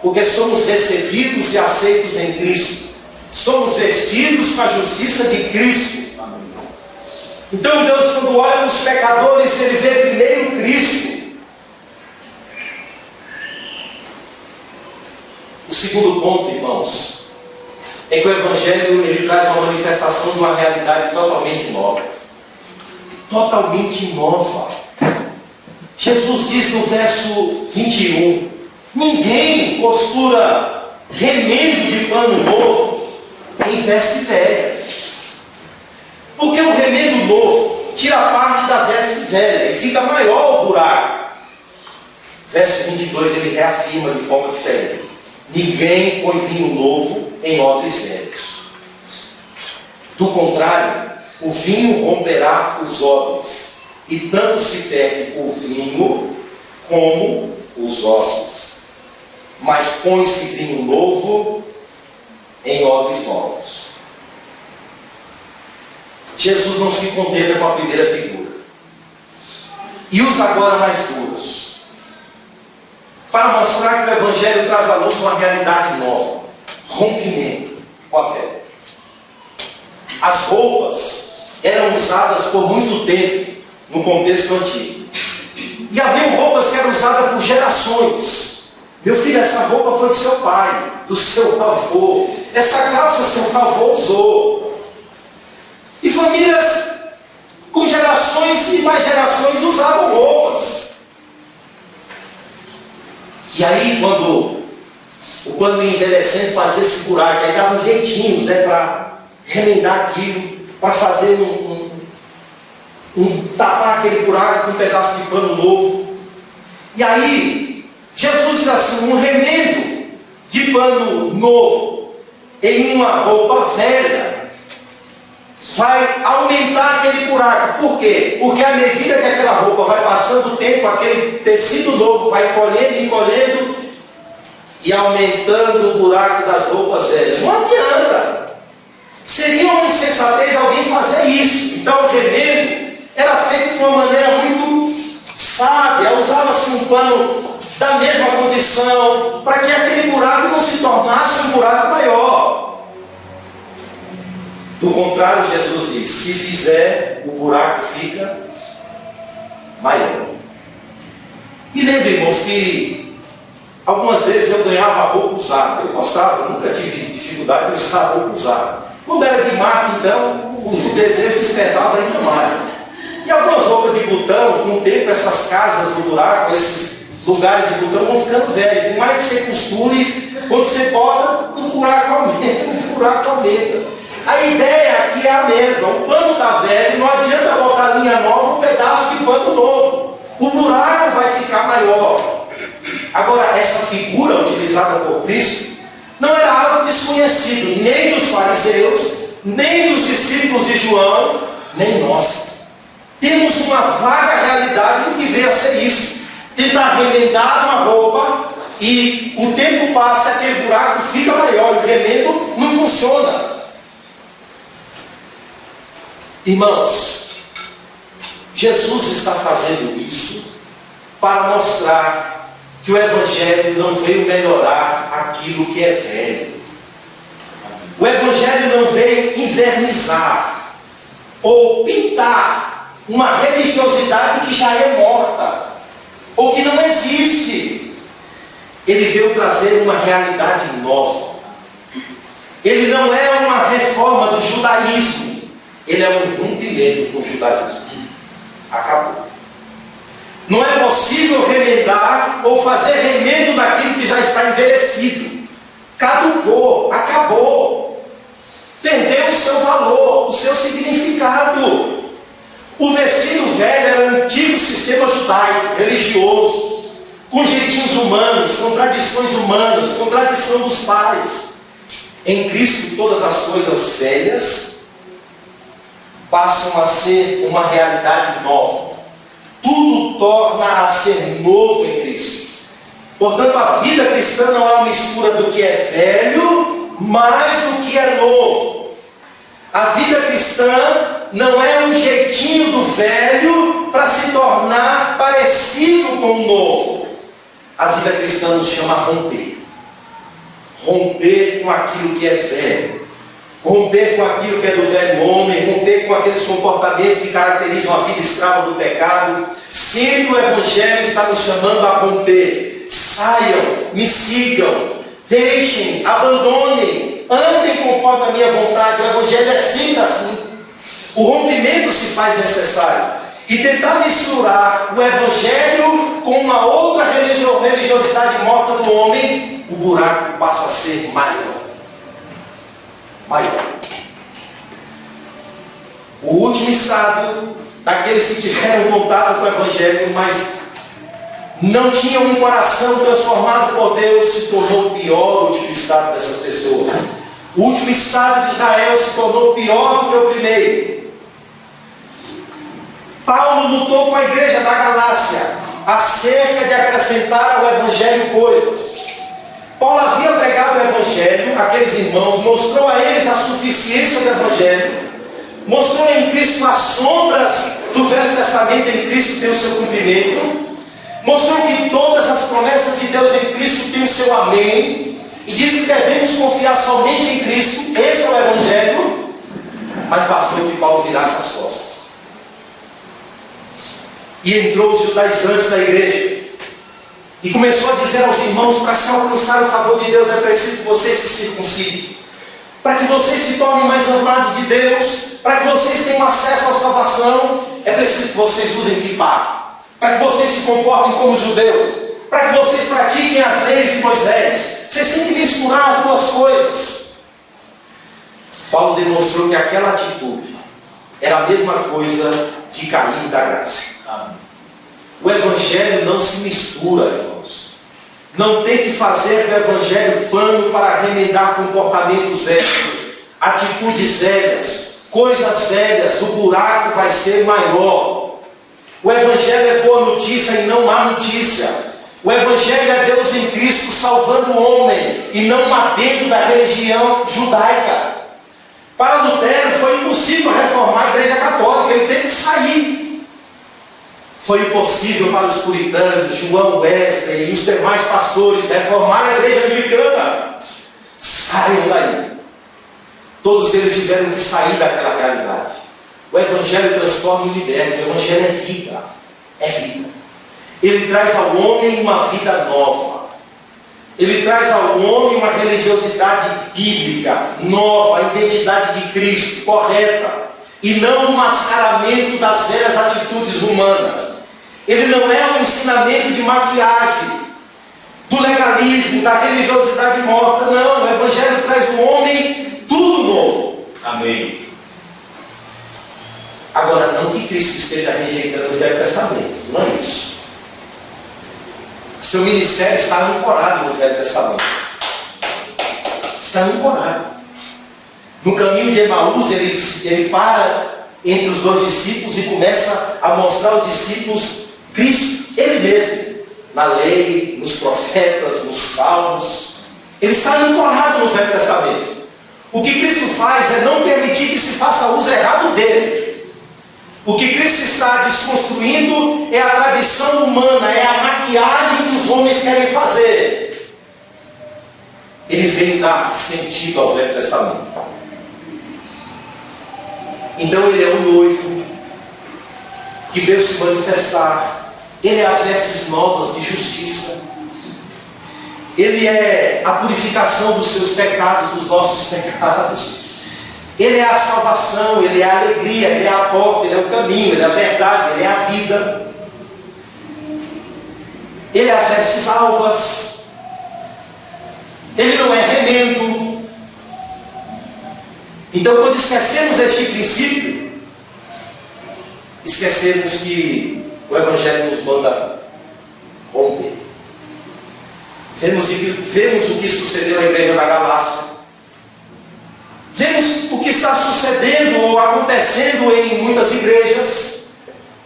Porque somos recebidos e aceitos em Cristo. Somos vestidos com a justiça de Cristo. Então Deus, quando olha para os pecadores, Ele vê primeiro Cristo. O segundo ponto, irmãos, é que o Evangelho ele traz uma manifestação de uma realidade totalmente nova. Totalmente nova. Jesus diz no verso 21, ninguém costura remendo de pano novo em veste velha. Porque o remendo novo tira parte da veste velha e fica maior o buraco. Verso 22 ele reafirma de forma diferente. Ninguém põe vinho novo em odres velhos. Do contrário, o vinho romperá os odres, e tanto se perde o vinho como os odres. Mas põe-se vinho novo em odres novos. Jesus não se contenta com a primeira figura. E usa agora mais duas, para mostrar que o Evangelho traz à luz uma realidade nova. Rompimento com a fé. As roupas eram usadas por muito tempo no contexto antigo. E havia roupas que eram usadas por gerações. Meu filho, essa roupa foi do seu pai, do seu avô. Essa calça seu avô usou. E famílias com gerações e mais gerações usavam roupas. E aí, quando o pano ia envelhecendo, fazia esse buraco, aí dava jeitinhos, né, para remendar aquilo, para fazer tapar aquele buraco com um pedaço de pano novo. E aí, Jesus diz assim: um remendo de pano novo em uma roupa velha vai aumentar aquele buraco. Por quê? Porque à medida que aquela roupa vai passando o tempo, aquele tecido novo vai encolhendo, encolhendo e aumentando o buraco das roupas velhas. Não adianta. Seria uma insensatez alguém fazer isso. Então o remendo era feito de uma maneira muito sábia. Usava-se um pano da mesma condição para que aquele buraco não se tornasse um buraco maior. Do contrário, Jesus diz: se fizer, o buraco fica maior. Me lembro, irmãos, que algumas vezes eu ganhava roupa usada. Eu gostava, nunca tive dificuldade de usar roupa usada. Quando era de marca, então, o desejo despertava ainda mais. E algumas roupas de botão, com o tempo, essas casas do buraco, esses lugares de botão vão ficando velhos. Por mais que você costure, quando você bota, o buraco aumenta, o buraco aumenta. A ideia aqui é a mesma. O pano está velho, não adianta botar linha nova, um pedaço de pano novo. O buraco vai ficar maior. Agora, essa figura utilizada por Cristo não era algo desconhecido, nem dos fariseus, nem dos discípulos de João, nem nós. Temos uma vaga realidade do que veio a ser isso. Tentar remendar uma roupa e o tempo passa, aquele buraco fica maior, o remendo não funciona. Irmãos, Jesus está fazendo isso para mostrar que o Evangelho não veio melhorar aquilo que é velho. O Evangelho não veio invernizar ou pintar uma religiosidade que já é morta ou que não existe. Ele veio trazer uma realidade nova. Ele não é uma reforma do judaísmo, ele é um rompimento com o judaísmo. Acabou. Não é possível remendar ou fazer remendo naquilo que já está envelhecido. Caducou, acabou. Perdeu o seu valor, o seu significado. O vestido velho era um antigo sistema judaico, religioso, com jeitinhos humanos, com tradições humanas, com tradição dos pais. Em Cristo todas as coisas velhas passam a ser uma realidade nova. Tudo torna a ser novo em Cristo. Portanto, a vida cristã não é uma mistura do que é velho, mais do que é novo. A vida cristã não é um jeitinho do velho para se tornar parecido com o novo. A vida cristã nos chama a romper. Romper com aquilo que é velho. Romper com aquilo que é do velho homem, romper com aqueles comportamentos que caracterizam a vida escrava do pecado. Sempre o Evangelho está nos chamando a romper. Saiam, me sigam, deixem, abandonem, andem conforme a minha vontade. O Evangelho é sempre assim. O rompimento se faz necessário. E tentar misturar o Evangelho com uma outra religiosidade morta do homem, o buraco passa a ser maior. O último estado daqueles que tiveram contato com o Evangelho, mas não tinham um coração transformado por Deus, se tornou pior o último estado dessas pessoas. O último estado de Israel se tornou pior do que o primeiro. Paulo lutou com a igreja da Galácia acerca de acrescentar ao Evangelho coisas. Paulo havia pregado o Evangelho àqueles irmãos, mostrou a eles a suficiência do Evangelho, mostrou em Cristo as sombras do Velho Testamento em Cristo tem o seu cumprimento, mostrou que todas as promessas de Deus em Cristo têm o seu amém, e diz que devemos confiar somente em Cristo. Esse é o Evangelho. Mas bastou que Paulo virasse as costas. E entrou os judaizantes da igreja. E começou a dizer aos irmãos, para se alcançar o favor de Deus é preciso que vocês se circuncidem. Para que vocês se tornem mais amados de Deus, para que vocês tenham acesso à salvação, é preciso que vocês usem kippah. Para que vocês se comportem como judeus. Para que vocês pratiquem as leis de Moisés. Vocês têm que misturar as duas coisas. Paulo demonstrou que aquela atitude era a mesma coisa de cair da graça. O Evangelho não se mistura, irmãos. Não tem que fazer do Evangelho pano para remendar comportamentos velhos, atitudes velhas, coisas velhas. O buraco vai ser maior. O Evangelho é boa notícia e não má notícia. O Evangelho é Deus em Cristo salvando o homem e não mantendo da religião judaica. Para Lutero foi impossível reformar a Igreja Católica, ele teve que sair. Foi impossível para os puritanos, João Wesley e os demais pastores reformar a Igreja Anglicana. Saiam daí. Todos eles tiveram que sair daquela realidade. O Evangelho transforma e liberta. O Evangelho é vida. É vida. Ele traz ao homem uma vida nova. Ele traz ao homem uma religiosidade bíblica nova, a identidade de Cristo correta, e não o mascaramento das velhas atitudes humanas. Ele não é um ensinamento de maquiagem, do legalismo, da religiosidade morta. Não, o Evangelho traz ao homem tudo novo. Amém. Agora, não que Cristo esteja rejeitando o Velho Testamento, não é isso. Seu ministério está ancorado no Velho Testamento. Está ancorado. No caminho de Emaús, ele para entre os dois discípulos e começa a mostrar aos discípulos Cristo, Ele mesmo, na lei, nos profetas, nos salmos. Ele está ancorado no Velho Testamento. O que Cristo faz é não permitir que se faça uso errado dele. O que Cristo está desconstruindo é a tradição humana, é a maquiagem que os homens querem fazer. Ele veio dar sentido ao Velho Testamento. Então ele é o noivo que veio se manifestar. Ele é as vestes novas de justiça. Ele é a purificação dos seus pecados, dos nossos pecados. Ele é a salvação, Ele é a alegria, Ele é a porta, Ele é o caminho, Ele é a verdade, Ele é a vida. Ele é as vestes alvas. Ele não é remendo. Então, quando esquecemos este princípio, esquecemos que o Evangelho nos manda romper. Vemos o que sucedeu na igreja da Galácia. Vemos o que está sucedendo ou acontecendo em muitas igrejas.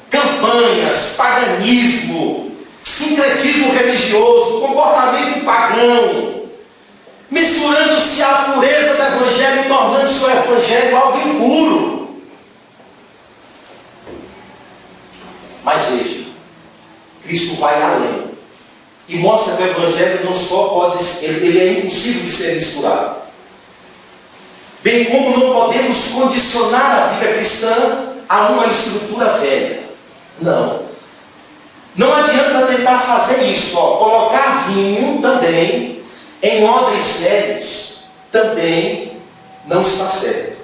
Campanhas, paganismo, sincretismo religioso, comportamento pagão, misturando-se à pureza do Evangelho e tornando-se o Evangelho algo impuro. Mas veja, Cristo vai além e mostra que o Evangelho não só pode, ele é impossível de ser misturado. Bem como não podemos condicionar a vida cristã a uma estrutura velha. Não. Não adianta tentar fazer isso. Colocar vinho também em odres velhos também não está certo.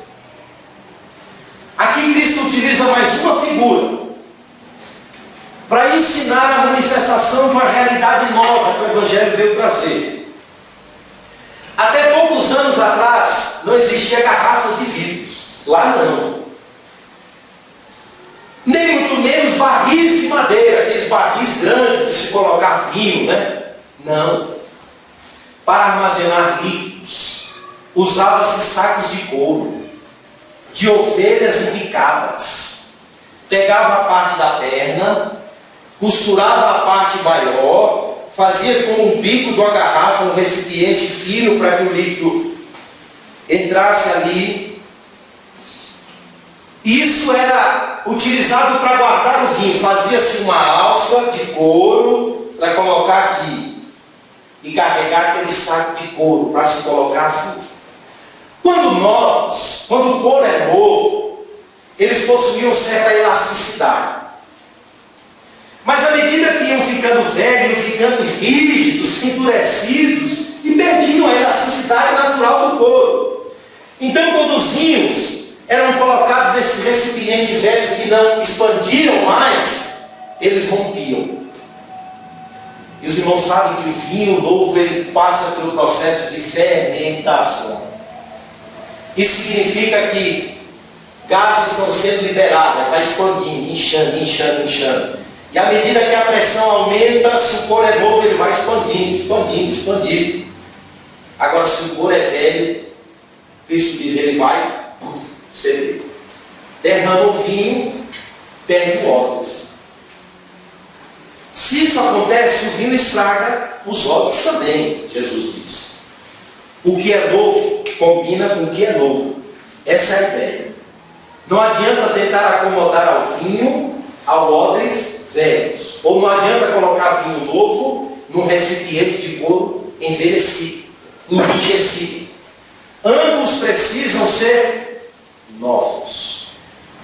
Aqui Cristo utiliza mais uma figura para ensinar a manifestação de uma realidade nova que o Evangelho veio trazer. Até poucos anos atrás não existia garrafas de vidros. Lá não. Nem muito menos barris de madeira, aqueles barris grandes de se colocar vinho, né? Não. Para armazenar líquidos, usava-se sacos de couro, de ovelhas e de cabras. Pegava a parte da perna, costurava a parte maior, fazia com um bico de uma garrafa, um recipiente fino para que o líquido entrasse ali. Isso era utilizado para guardar o vinho. Fazia-se uma alça de couro para colocar aqui e carregar aquele saco de couro para se colocar vinho. Quando o couro é novo, eles possuíam certa elasticidade. Mas à medida que iam ficando velhos, iam ficando rígidos, endurecidos, e perdiam a elasticidade natural do couro. Então, quando os vinhos eram colocados nesses recipientes velhos que não expandiram mais, eles rompiam. E os irmãos sabem que o vinho novo ele passa pelo processo de fermentação. Isso significa que gases estão sendo liberados, vai expandindo, inchando. E à medida que a pressão aumenta, se o couro é novo, ele vai expandindo. Agora, se o couro é velho, Cristo diz, ele vai ceder. Derrama o vinho, perde o odres. Se isso acontece, o vinho estraga os odres também, Jesus diz. O que é novo combina com o que é novo. Essa é a ideia. Não adianta tentar acomodar ao vinho, ao odres velhos. Ou não adianta colocar vinho novo num recipiente de couro envelhecido, enrijecido. Ambos precisam ser novos.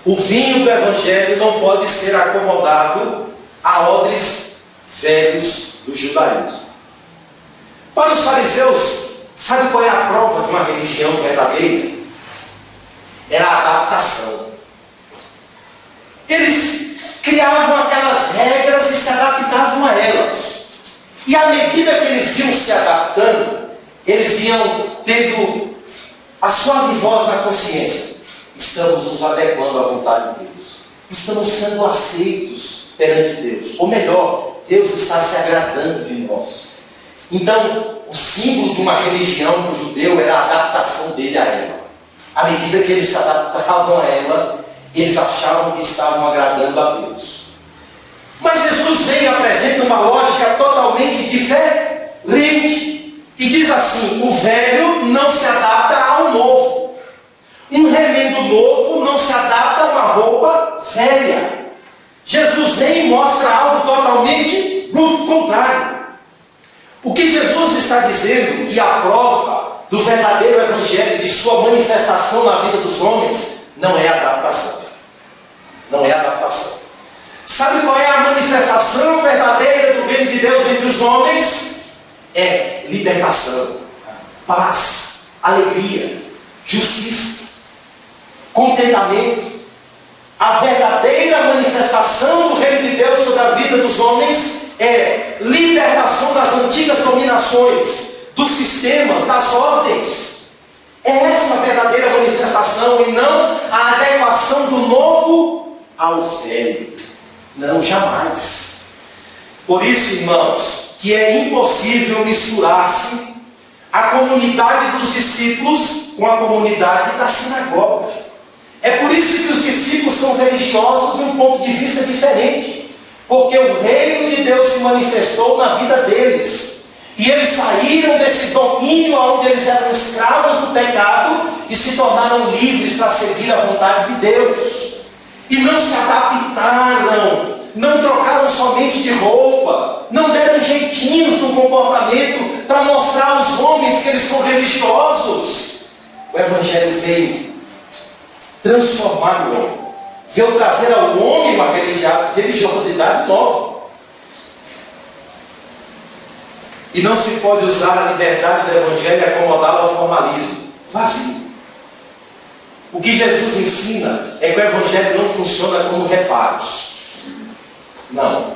O vinho do Evangelho não pode ser acomodado a odres velhos do judaísmo. Para os fariseus, sabe qual é a prova de uma religião verdadeira? Era a adaptação. Eles criavam aquelas regras e se adaptavam a elas. E à medida que eles iam se adaptando, eles iam tendo a suave voz na consciência. Estamos nos adequando à vontade de Deus. Estamos sendo aceitos perante Deus. Ou melhor, Deus está se agradando de nós. Então, o símbolo de uma religião para o judeu era a adaptação dele a ela. À medida que eles se adaptavam a ela, eles achavam que estavam agradando a Deus. Mas Jesus vem e apresenta uma lógica totalmente diferente. E diz assim, o velho não se adapta ao novo. Um remendo novo não se adapta a uma roupa velha. Jesus vem e mostra algo totalmente no contrário. O que Jesus está dizendo, que a prova do verdadeiro evangelho, de sua manifestação na vida dos homens, não é adaptação. Não é adaptação. Sabe qual é a manifestação verdadeira do reino de Deus entre os homens? é libertação, paz, alegria, justiça, contentamento. A verdadeira manifestação do reino de Deus sobre a vida dos homens é libertação das antigas dominações, dos sistemas, das ordens. É essa a verdadeira manifestação e não a adequação do novo ao velho. Não, jamais. Por isso, irmãos, que é impossível misturar-se a comunidade dos discípulos com a comunidade da sinagoga. É por isso que os discípulos são religiosos de um ponto de vista diferente. Porque o reino de Deus se manifestou na vida deles. E eles saíram desse domínio onde eles eram escravos do pecado e se tornaram livres para seguir a vontade de Deus. E não se adaptaram, não trocaram somente de roupa, não deram jeitinhos no comportamento para mostrar aos homens que eles são religiosos. O Evangelho veio transformar o homem, veio trazer ao homem uma religiosidade nova. E não se pode usar a liberdade do Evangelho e acomodá-lo ao formalismo vazio. O que Jesus ensina é que o Evangelho não funciona como reparos. Não.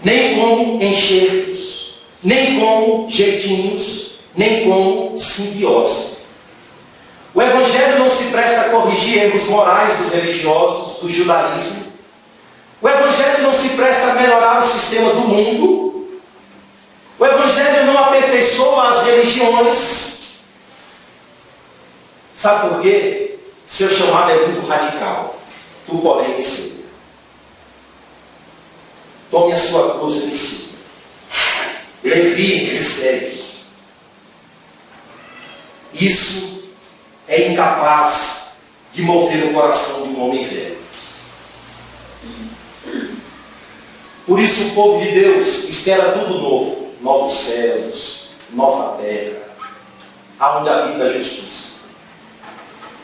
Nem como enxertos, nem como jeitinhos, nem como simbiose. O Evangelho não se presta a corrigir erros morais dos religiosos, do judaísmo. O Evangelho não se presta a melhorar o sistema do mundo. O Evangelho não aperfeiçoa as religiões. Sabe por quê? Seu chamado é muito radical. Tu, porém, me siga. Tome a sua cruz e me siga. Levi, me segue. Isso é incapaz de mover o coração de um homem velho. Por isso o povo de Deus espera tudo novo. Novos céus, nova terra, aonde habita a justiça.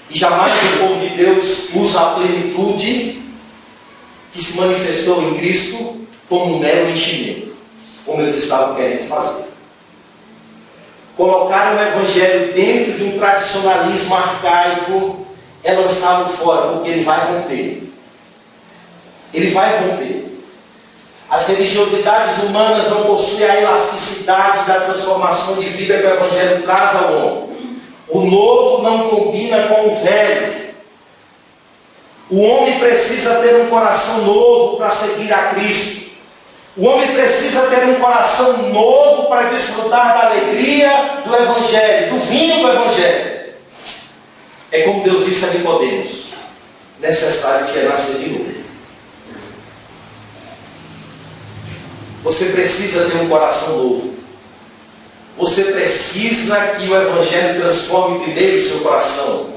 E jamais o povo de Deus usa a plenitude que se manifestou em Cristo como um mero enchimento, como eles estavam querendo fazer. Colocar o Evangelho dentro de um tradicionalismo arcaico é lançá-lo fora, porque ele vai romper. Ele vai romper. As religiosidades humanas não possuem a elasticidade da transformação de vida que o Evangelho traz ao homem. O novo não combina com o velho. O homem precisa ter um coração novo para seguir a Cristo. O homem precisa ter um coração novo para desfrutar da alegria do Evangelho, do vinho do Evangelho. É como Deus disse a Nicodemos: necessário que é nascer de novo. Você precisa ter um coração novo. Você precisa que o Evangelho transforme primeiro o seu coração,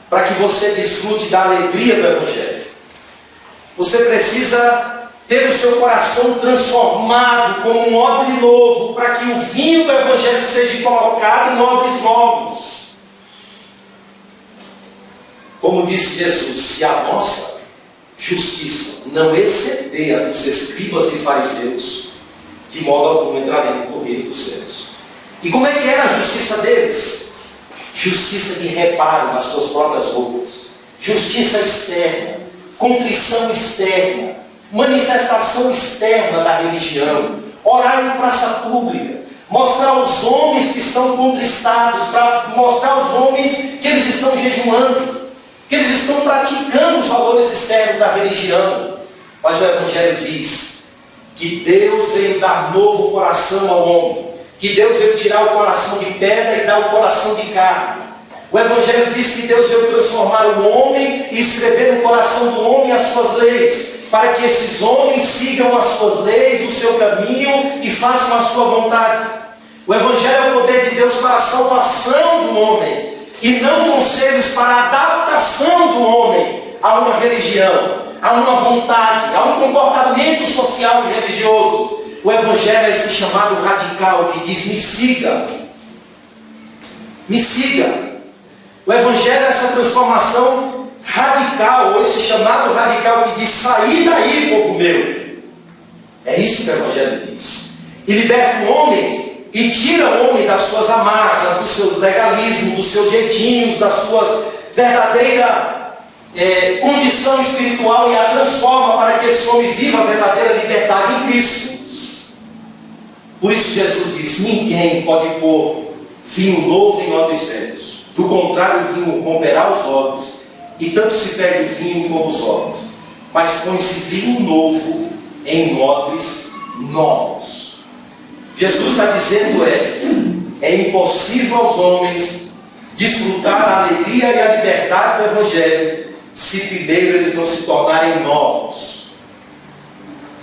para que você desfrute da alegria do Evangelho. Você precisa ter o seu coração transformado como um odre novo, para que o vinho do Evangelho seja colocado em odres novos. Como disse Jesus, se a nossa justiça não exceder a dos escribas e fariseus, de modo algum entraremos no reino dos céus. E como é que era a justiça deles? Justiça de reparo nas suas próprias roupas, justiça externa, contrição externa, manifestação externa da religião, orar em praça pública, mostrar aos homens que estão contristados, para mostrar aos homens que eles estão jejuando, que eles estão praticando os valores externos da religião. Mas o Evangelho diz que Deus veio dar novo coração ao homem, que Deus veio tirar o coração de pedra e dar o coração de carne. O Evangelho diz que Deus veio transformar o homem e escrever no coração do homem as suas leis, para que esses homens sigam as suas leis, o seu caminho e façam a sua vontade. O Evangelho é o poder de Deus para a salvação do homem, e não conselhos para a adaptação do homem a uma religião, a uma vontade, a um comportamento social e religioso. O Evangelho é esse chamado radical que diz: me siga, me siga. O Evangelho é essa transformação radical, ou esse chamado radical que diz: saí daí, povo meu. É isso que o Evangelho diz. E liberta o homem e tira o homem das suas amarras, dos seus legalismos, dos seus jeitinhos, das suas verdadeira condição espiritual e a transforma para que esse homem viva a verdadeira liberdade em Cristo. Por isso Jesus disse: ninguém pode pôr vinho novo em odres velhos. Do contrário, o vinho romperá os odres, e tanto se perde o vinho como os odres. Mas põe-se vinho novo em odres novos. Jesus está dizendo é impossível aos homens desfrutar a alegria e a liberdade do Evangelho se primeiro eles não se tornarem novos.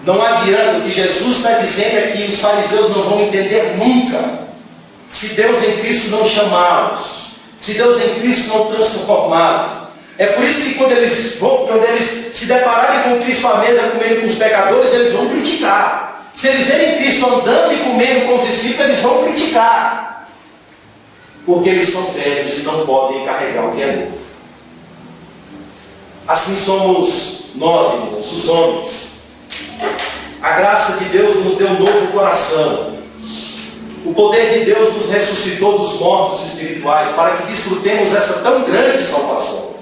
Não adianta, o que Jesus está dizendo é que os fariseus não vão entender nunca, se Deus em Cristo não chamá-los, se Deus em Cristo não transformá-los. É por isso que quando eles se depararem com Cristo à mesa comendo com os pecadores, eles vão criticar. Se eles verem Cristo andando e comendo com os discípulos, eles vão criticar. Porque eles são velhos e não podem carregar o que é novo. Assim somos nós, irmãos, os homens. A graça de Deus nos deu um novo coração. O poder de Deus nos ressuscitou dos mortos espirituais para que desfrutemos essa tão grande salvação.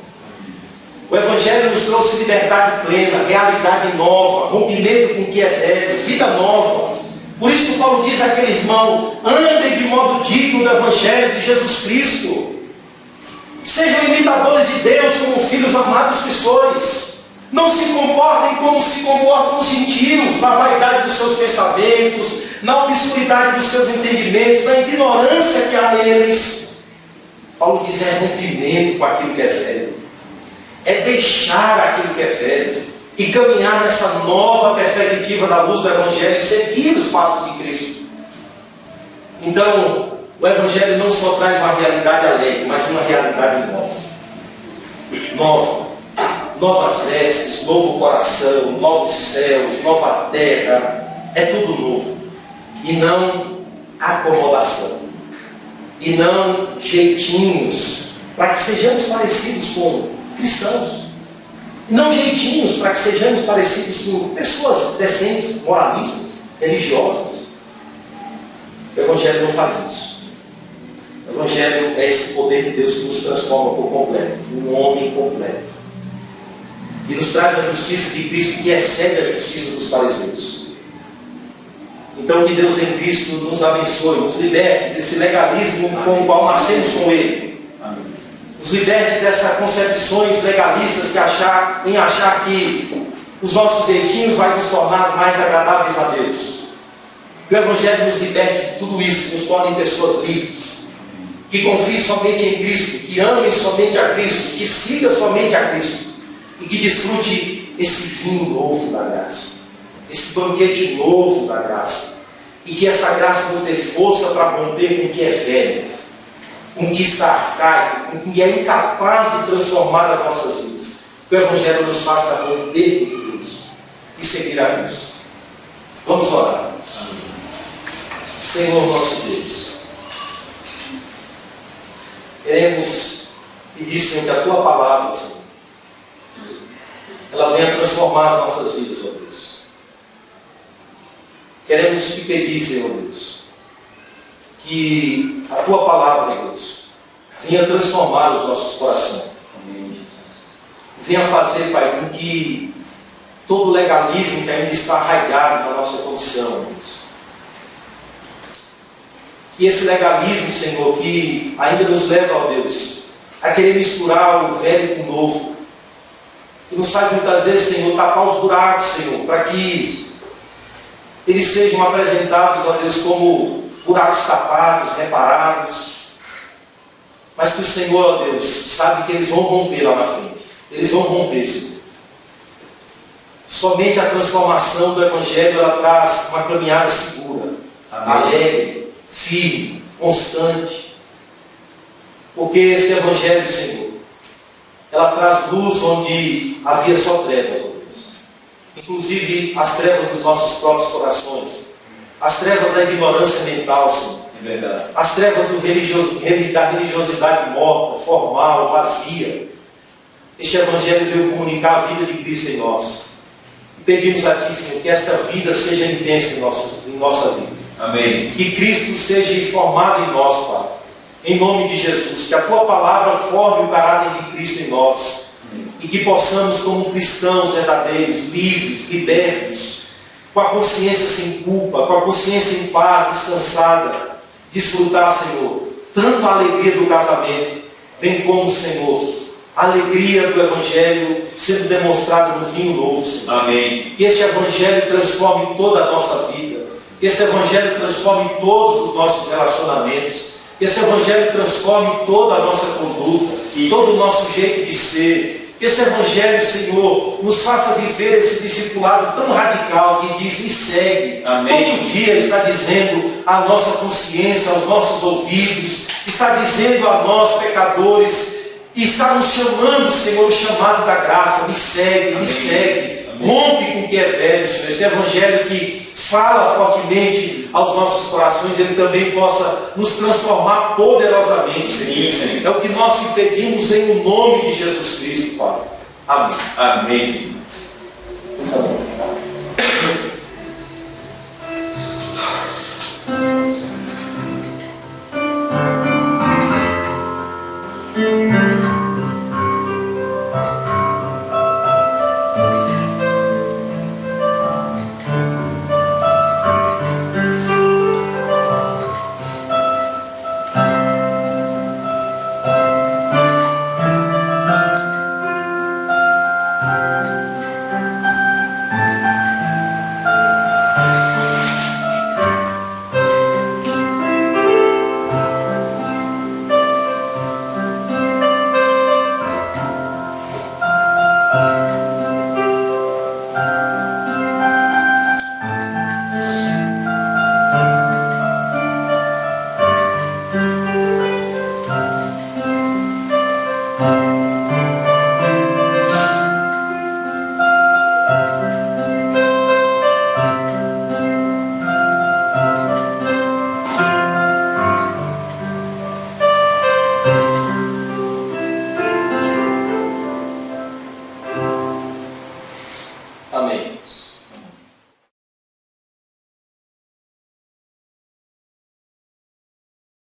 O Evangelho nos trouxe liberdade plena, realidade nova, rompimento com o que é velho, vida nova. Por isso Paulo diz àqueles irmãos: andem de modo digno do Evangelho de Jesus Cristo. Sejam imitadores de Deus como filhos amados que sois. Não se comportem como se comportam os gentios, na vaidade dos seus pensamentos, na obscuridade dos seus entendimentos, na ignorância que há neles. Paulo diz: é rompimento com aquilo que é velho. É deixar aquilo que é velho e caminhar nessa nova perspectiva da luz do Evangelho e seguir os passos de Cristo. Então, o Evangelho não só traz uma realidade alegre, mas uma realidade nova. Novas vestes, novo coração, novos céus, nova terra. É tudo novo. E não acomodação. E não jeitinhos, para que sejamos parecidos com cristãos. Não jeitinhos para que sejamos parecidos com pessoas decentes, moralistas, religiosas. O Evangelho não faz isso. O Evangelho é esse poder de Deus que nos transforma por completo, um homem completo. E nos traz a justiça de Cristo que excede a justiça dos fariseus. Então que Deus em Cristo nos abençoe, nos liberte desse legalismo com o qual nascemos com Ele. Nos liberte dessas concepções legalistas em achar que os nossos jeitinhos vai nos tornar mais agradáveis a Deus. Que o Evangelho nos liberte de tudo isso, nos torne pessoas livres, que confiem somente em Cristo, que amem somente a Cristo, que sigam somente a Cristo e que desfrute esse vinho novo da graça, esse banquete novo da graça, e que essa graça nos dê força para romper com o que é velho, com o que está arcaico, com o que é incapaz de transformar as nossas vidas. Que o Evangelho nos faça romper com tudo isso e seguir a Cristo. Vamos orar. Senhor nosso Deus, queremos pedir, Senhor, que a Tua palavra, Senhor, ela venha transformar as nossas vidas, ó Deus. Queremos te pedir, Senhor Deus, que a Tua palavra, Deus, venha transformar os nossos corações. Amém. Venha fazer, Pai, com que todo legalismo que ainda está arraigado na nossa condição, Deus, que esse legalismo, Senhor, que ainda nos leva, ó Deus, a querer misturar o velho com o novo, que nos faz muitas vezes, Senhor, tapar os buracos, Senhor, para que eles sejam apresentados, ó Deus, como buracos tapados, reparados, mas que o Senhor, ó Deus, sabe que eles vão romper lá na frente. Eles vão romper, Senhor. Somente a transformação do Evangelho, ela traz uma caminhada segura, alegre, firme, constante. Porque esse Evangelho, Senhor, ela traz luz onde havia só trevas, ó Deus. Inclusive as trevas dos nossos próprios corações. As trevas da ignorância mental, Senhor. É verdade. As trevas da religiosidade morta, formal, vazia. Este Evangelho veio comunicar a vida de Cristo em nós. E pedimos a Ti, Senhor, que esta vida seja intensa em nossa vida. Amém. Que Cristo seja formado em nós, Pai. Em nome de Jesus. Que a Tua palavra forme o caráter de Cristo em nós. E que possamos, como cristãos verdadeiros, livres, libertos, com a consciência sem culpa, com a consciência em paz, descansada, desfrutar, Senhor, tanto a alegria do casamento, bem como, Senhor, a alegria do Evangelho sendo demonstrada no vinho novo, Senhor. Amém. Que este Evangelho transforme toda a nossa vida. Que esse Evangelho transforme todos os nossos relacionamentos. Que esse Evangelho transforme toda a nossa conduta, todo o nosso jeito de ser. Que esse Evangelho, Senhor, nos faça viver esse discipulado tão radical que diz, me segue. Amém. Todo dia está dizendo à nossa consciência, aos nossos ouvidos, está dizendo a nós, pecadores, e está nos chamando, Senhor, o chamado da graça, me segue, me segue. Rompe com o que é velho, Senhor. Este Evangelho que fala fortemente aos nossos corações, ele também possa nos transformar poderosamente, Senhor. Sim. É o que nós te pedimos em nome de Jesus Cristo, Pai. Amém. Amém. Senhor.